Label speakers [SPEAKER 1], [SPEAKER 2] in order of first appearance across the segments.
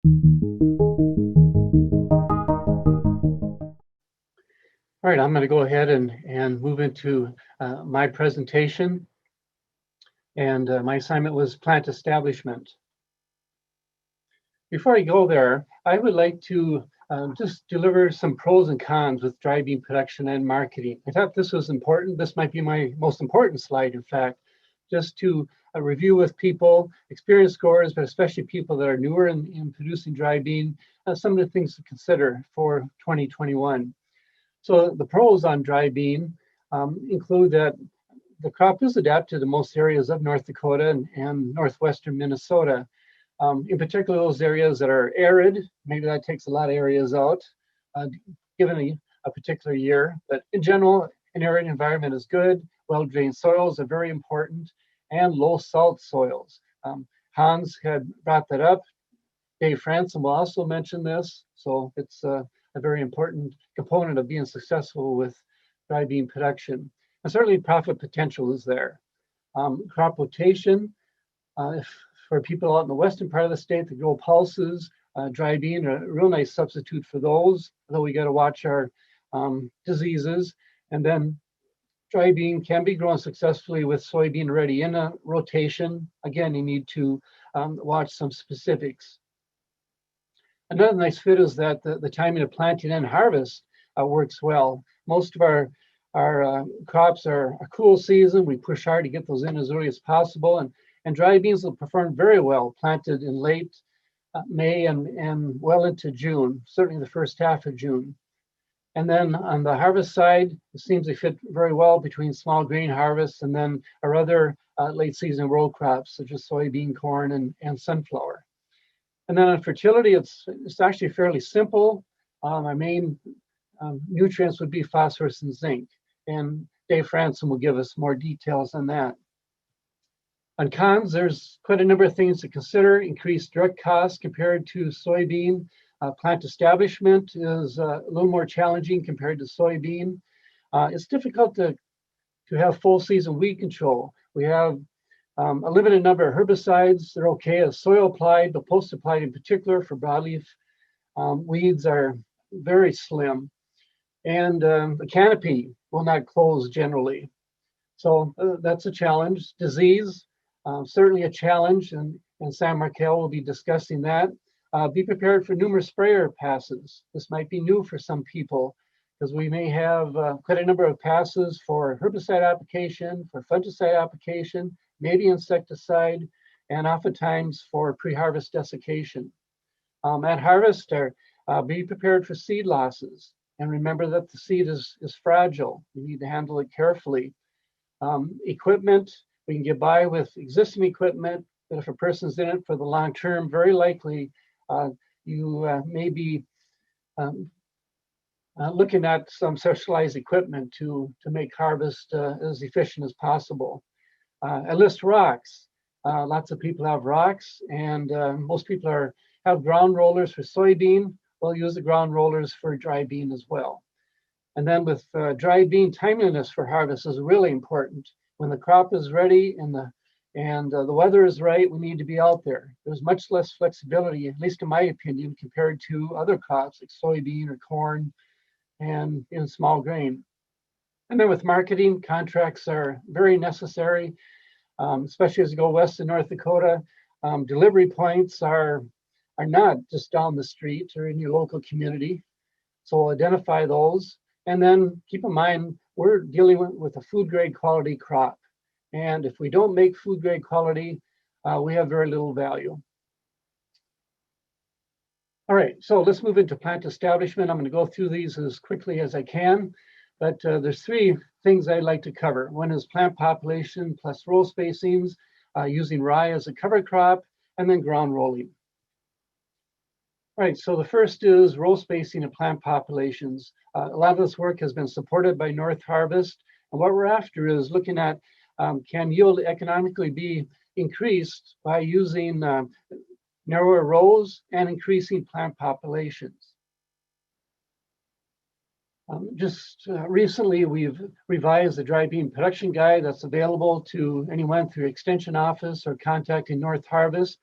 [SPEAKER 1] All right, I'm going to go ahead and move into my presentation. And my assignment was plant establishment. Before I go there, I would like to just deliver some pros and cons with dry bean production and marketing. I thought this was important. This might be my most important slide, in fact, just to review with people, experienced growers, but especially people that are newer in producing dry bean, some of the things to consider for 2021. So the pros on dry bean include that the crop is adapted to most areas of North Dakota and northwestern Minnesota. In particular, those areas that are arid, maybe that takes a lot of areas out, given a particular year. But in general, an arid environment is good. Well-drained soils are very important, and low salt soils. Hans had brought that up. Dave Franson will also mention this. So it's a very important component of being successful with dry bean production. And certainly profit potential is there. Crop rotation, for people out in the western part of the state that grow pulses, dry bean are a real nice substitute for those, though we got to watch our diseases. And then dry bean can be grown successfully with soybean ready in a rotation. Again, you need to watch some specifics. Another nice fit is that the timing of planting and harvest works well. Most of our crops are a cool season. We push hard to get those in as early as possible. And dry beans will perform very well planted in late May and well into June, certainly the first half of June. And then on the harvest side, it seems to fit very well between small grain harvests and then our other late season row crops, such as soybean, corn, and sunflower. And then on fertility, it's actually fairly simple. Our main nutrients would be phosphorus and zinc. And Dave Franson will give us more details on that. On cons, there's quite a number of things to consider. Increased direct costs compared to soybean. Plant establishment is a little more challenging compared to soybean. It's difficult to have full season weed control. We have a limited number of herbicides. They're okay as soil applied, but post applied in particular for broadleaf weeds are very slim. And the canopy will not close generally. So that's a challenge. Disease, certainly a challenge, and Sam Markel will be discussing that. Be prepared for numerous sprayer passes. This might be new for some people because we may have quite a number of passes for herbicide application, for fungicide application, maybe insecticide, and oftentimes for pre-harvest desiccation. At harvest, be prepared for seed losses. And remember that the seed is fragile. You need to handle it carefully. Equipment, we can get by with existing equipment, but if a person's in it for the long term, very likely you may be looking at some specialized equipment to make harvest as efficient as possible. I list rocks. Lots of people have rocks, and most people have ground rollers for soybean. We'll use the ground rollers for dry bean as well. And then with dry bean, timeliness for harvest is really important. When the crop is ready and the weather is right, we need to be out there. There's much less flexibility, at least in my opinion, compared to other crops like soybean or corn and in small grain. And then with marketing, contracts are very necessary, especially as you go west of North Dakota. Delivery points are not just down the street or in your local community. So identify those. And then keep in mind, we're dealing with a food grade quality crop. And if we don't make food grade quality, we have very little value. All right, so let's move into plant establishment. I'm going to go through these as quickly as I can, but there's three things I'd like to cover. One is plant population plus row spacings, using rye as a cover crop, and then ground rolling. All right, so the first is row spacing of plant populations. A lot of this work has been supported by North Harvest, and what we're after is looking at can yield economically be increased by using narrower rows and increasing plant populations. Recently, we've revised the dry bean production guide that's available to anyone through Extension Office or contacting North Harvest.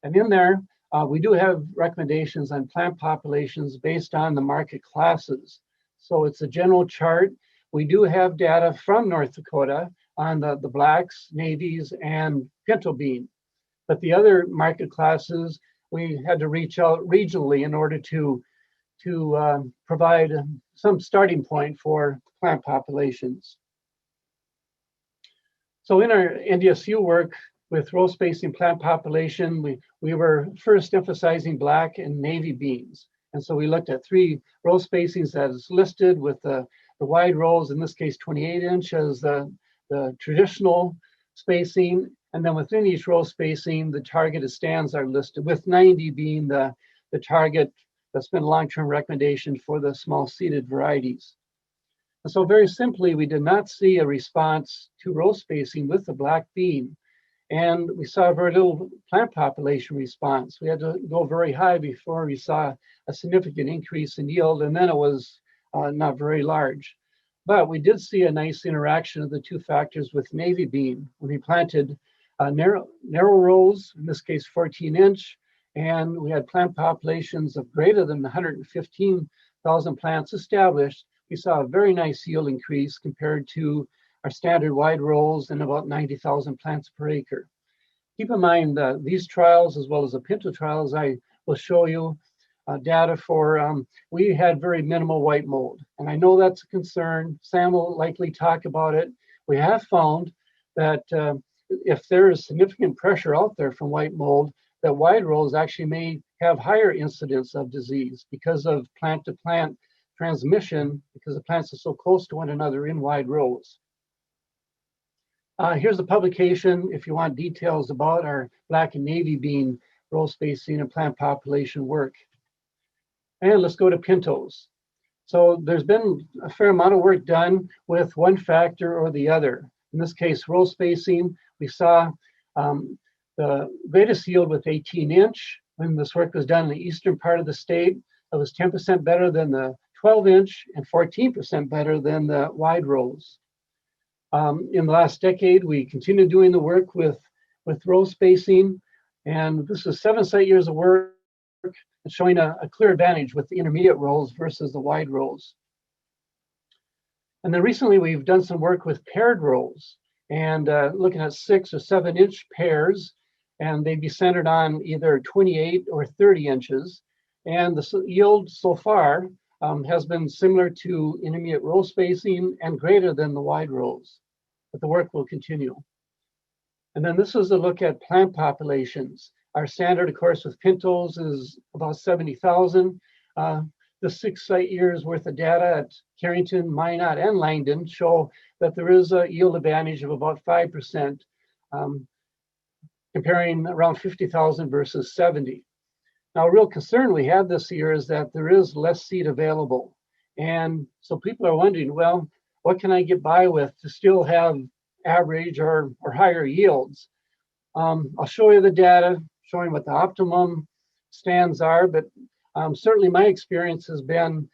[SPEAKER 1] And in there, We do have recommendations on plant populations based on the market classes. So it's a general chart. We do have data from North Dakota on the blacks, navies, and pinto bean. But the other market classes, we had to reach out regionally in order to provide some starting point for plant populations. So in our NDSU work with row spacing plant population, we were first emphasizing black and navy beans. And so we looked at 3 row spacings as listed with the wide rows, in this case 28-inch as the traditional spacing. And then within each row spacing, the targeted stands are listed, with 90 being the target that's been a long-term recommendation for the small seeded varieties. And so very simply, we did not see a response to row spacing with the black bean. And we saw very little plant population response. We had to go very high before we saw a significant increase in yield, and then it was not very large. But we did see a nice interaction of the 2 factors with navy bean when we planted narrow rows, in this case 14-inch, and we had plant populations of greater than 115,000 plants established. We saw a very nice yield increase compared to our standard wide rows and about 90,000 plants per acre. Keep in mind these trials, as well as the Pinto trials, I will show you data for, we had very minimal white mold. And I know that's a concern. Sam will likely talk about it. We have found that if there is significant pressure out there from white mold, that wide rows actually may have higher incidence of disease because of plant-to-plant transmission, because the plants are so close to one another in wide rows. Here's the publication if you want details about our black and navy bean row spacing and plant population work. And let's go to pintos. So there's been a fair amount of work done with one factor or the other. In this case, row spacing, we saw the greatest yield with 18-inch. When this work was done in the eastern part of the state, it was 10% better than the 12-inch and 14% better than the wide rows. In the last decade, we continued doing the work with row spacing, and this is 7 site years of work showing a clear advantage with the intermediate rows versus the wide rows. And then recently, we've done some work with paired rows and looking at 6 or 7-inch pairs, and they'd be centered on either 28 or 30 inches. And the yield so far has been similar to intermediate row spacing and greater than the wide rows, but the work will continue. And then this is a look at plant populations. Our standard, of course, with pintos is about 70,000. The 6 site years worth of data at Carrington, Minot, and Langdon show that there is a yield advantage of about 5%, comparing around 50,000 versus 70. Now, a real concern we have this year is that there is less seed available. And so people are wondering, well, what can I get by with to still have average or higher yields? I'll show you the data showing what the optimum stands are, but certainly my experience has been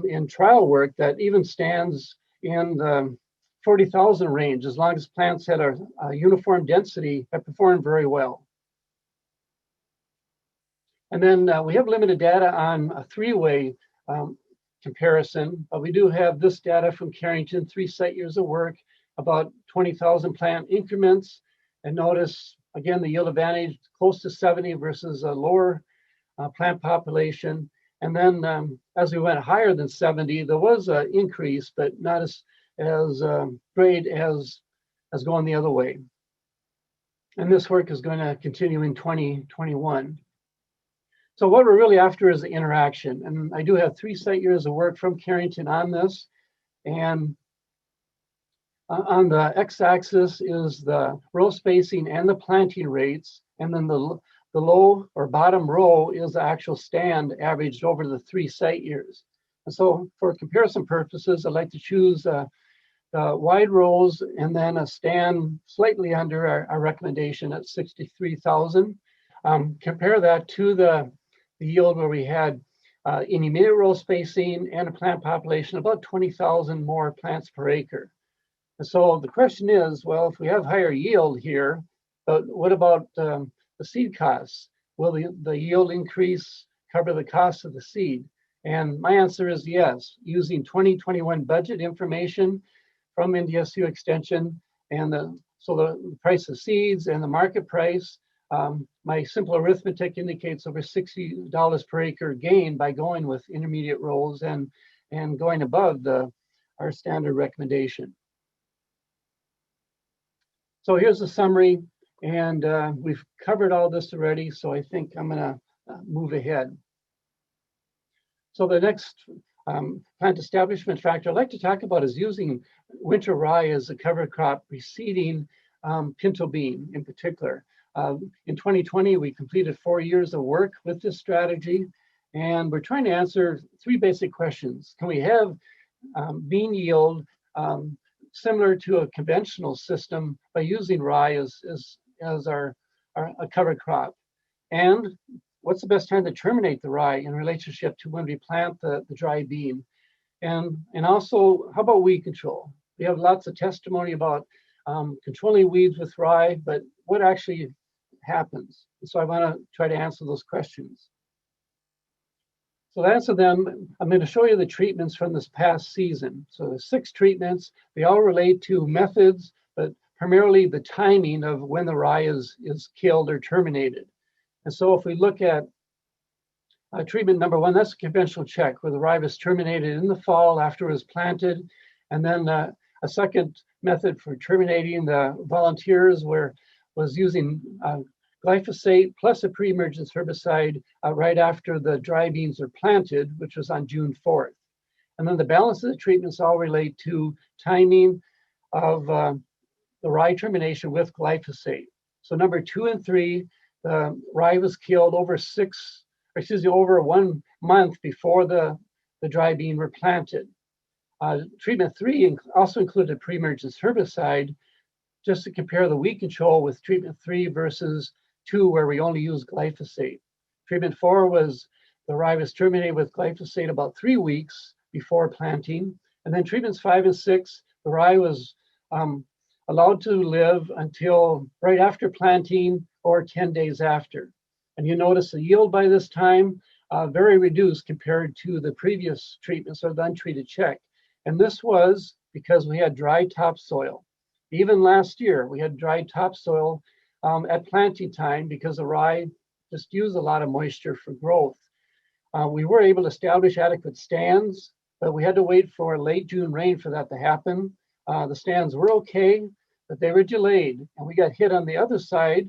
[SPEAKER 1] in trial work that even stands in the 40,000 range, as long as plants had a uniform density, have performed very well. And then we have limited data on a 3-way comparison, but we do have this data from Carrington, 3 site years of work, about 20,000 plant increments. And notice, again, the yield advantage close to 70 versus a lower plant population. And then as we went higher than 70, there was an increase, but not as great as going the other way. And this work is going to continue in 2021. So what we're really after is the interaction. And I do have 3 site years of work from Carrington on this. And on the x-axis is the row spacing and the planting rates. And then the low or bottom row is the actual stand averaged over the 3 site years. And so for comparison purposes, I'd like to choose the wide rows and then a stand slightly under our recommendation at 63,000. Compare that to the yield where we had intermediate row spacing and a plant population about 20,000 more plants per acre. And so the question is, well, if we have higher yield here, but what about the seed costs? will the yield increase cover the cost of the seed? And my answer is yes. Using 2021 budget information from NDSU Extension and the price of seeds and the market price, my simple arithmetic indicates over $60 per acre gain by going with intermediate rows and going above our standard recommendation. So here's a summary, and we've covered all this already, so I think I'm going to move ahead. So the next plant establishment factor I'd like to talk about is using winter rye as a cover crop preceding pinto bean in particular. In 2020, we completed 4 years of work with this strategy, and we're trying to answer 3 basic questions. Can we have bean yield similar to a conventional system by using rye as our cover crop? And what's the best time to terminate the rye in relationship to when we plant the dry bean? And also, how about weed control? We have lots of testimony about controlling weeds with rye, but what actually happens? So I want to try to answer those questions. So to answer them, I'm going to show you the treatments from this past season. So there's 6 treatments. They all relate to methods, but primarily the timing of when the rye is killed or terminated. And so if we look at treatment number 1, that's a conventional check, where the rye was terminated in the fall after it was planted. And then a second method for terminating the volunteers was using glyphosate plus a pre-emergence herbicide right after the dry beans are planted, which was on June 4th. And then the balance of the treatments all relate to timing of the rye termination with glyphosate. So number 2 and 3, the rye was killed over 1 month before the dry bean were planted. Treatment 3 also included pre-emergence herbicide, just to compare the weed control with treatment 3 versus 2, where we only use glyphosate. Treatment 4 was the rye was terminated with glyphosate about 3 weeks before planting. And then treatments 5 and 6, the rye was allowed to live until right after planting or 10 days after. And you notice the yield by this time, very reduced compared to the previous treatments or the untreated check. And this was because we had dry topsoil. Even last year, we had dry topsoil at planting time because the rye just used a lot of moisture for growth. We were able to establish adequate stands, but we had to wait for late June rain for that to happen. The stands were okay, but they were delayed. And we got hit on the other side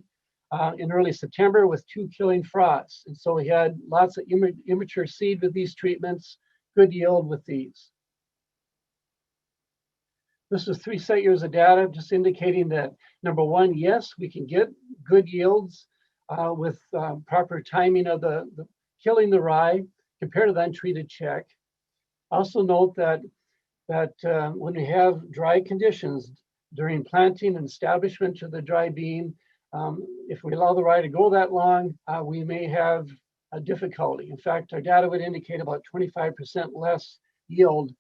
[SPEAKER 1] in early September with 2 killing frosts. And so we had lots of immature seed with these treatments, good yield with these. This is 3 set years of data, just indicating that number 1, yes, we can get good yields with proper timing of the killing the rye compared to the untreated check. Also note that when we have dry conditions during planting and establishment of the dry bean, if we allow the rye to go that long, we may have a difficulty. In fact, our data would indicate about 25% less yield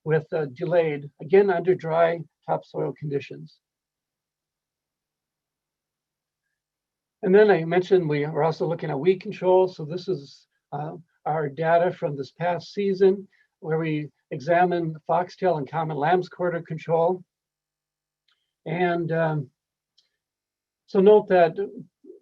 [SPEAKER 1] with delayed, again, under dry topsoil conditions. And then I mentioned we are also looking at weed control. So this is our data from this past season, where we examined foxtail and common lamb's quarter control. And so note that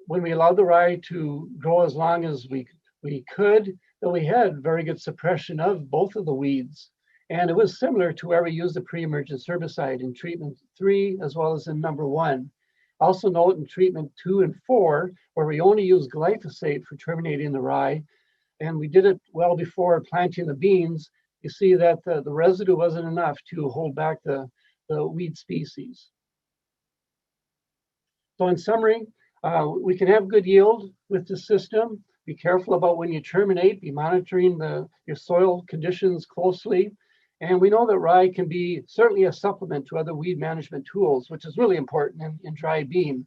[SPEAKER 1] when we allowed the rye to grow as long as we could, that we had very good suppression of both of the weeds. And it was similar to where we used the pre-emergence herbicide in treatment 3, as well as in number 1. Also note in treatment 2 and 4, where we only used glyphosate for terminating the rye, and we did it well before planting the beans, you see that the residue wasn't enough to hold back the weed species. So in summary, we can have good yield with the system. Be careful about when you terminate, be monitoring your soil conditions closely. And we know that rye can be certainly a supplement to other weed management tools, which is really important in dry bean.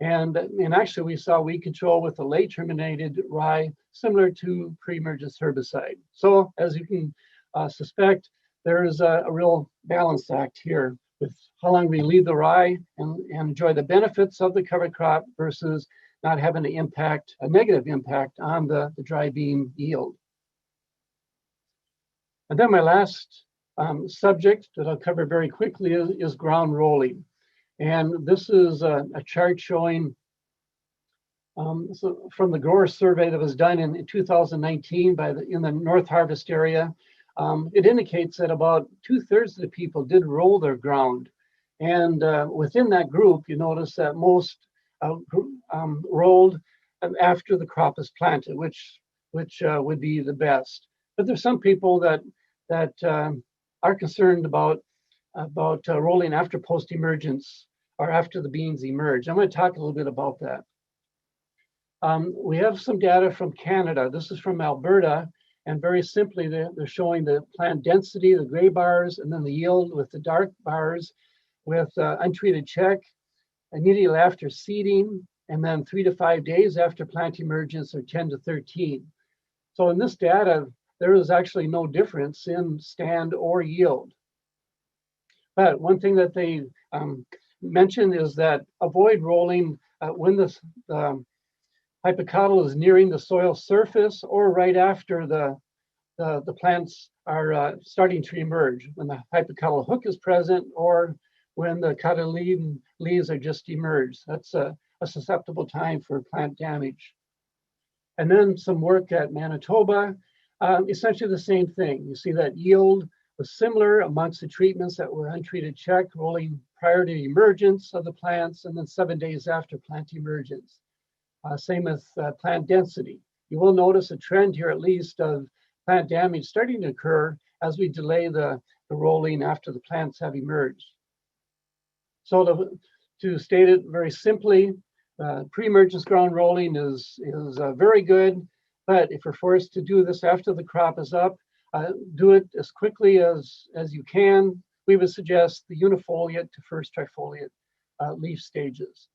[SPEAKER 1] And actually, we saw weed control with the late terminated rye, similar to pre-emergence herbicide. So as you can suspect, there is a real balance act here with how long we leave the rye and enjoy the benefits of the cover crop versus not having a negative impact on the dry bean yield. And then my last subject that I'll cover very quickly is ground rolling. And this is a chart showing so from the grower survey that was done in 2019 in the North Harvest area. It indicates that about 2/3 of the people did roll their ground. And within that group, you notice that most rolled after the crop is planted, which would be the best. But there's some people that are concerned about rolling after post-emergence or after the beans emerge. I'm going to talk a little bit about that. We have some data from Canada. This is from Alberta, and very simply, they're showing the plant density, the gray bars, and then the yield with the dark bars with untreated check immediately after seeding, and then 3 to 5 days after plant emergence, or 10 to 13. So in this data, there is actually no difference in stand or yield. But one thing that they mentioned is that avoid rolling when the hypocotyl is nearing the soil surface or right after the plants are starting to emerge, when the hypocotyl hook is present or when the cotyledon leaves are just emerged. That's a susceptible time for plant damage. And then some work at Manitoba, essentially the same thing. You see that yield was similar amongst the treatments that were untreated check, rolling prior to emergence of the plants and then 7 days after plant emergence. Same with plant density. You will notice a trend here, at least, of plant damage starting to occur as we delay the rolling after the plants have emerged. So to state it very simply, pre-emergence ground rolling is very good, but if you're forced to do this after the crop is up, do it as quickly as you can. We would suggest the unifoliate to first trifoliate leaf stages.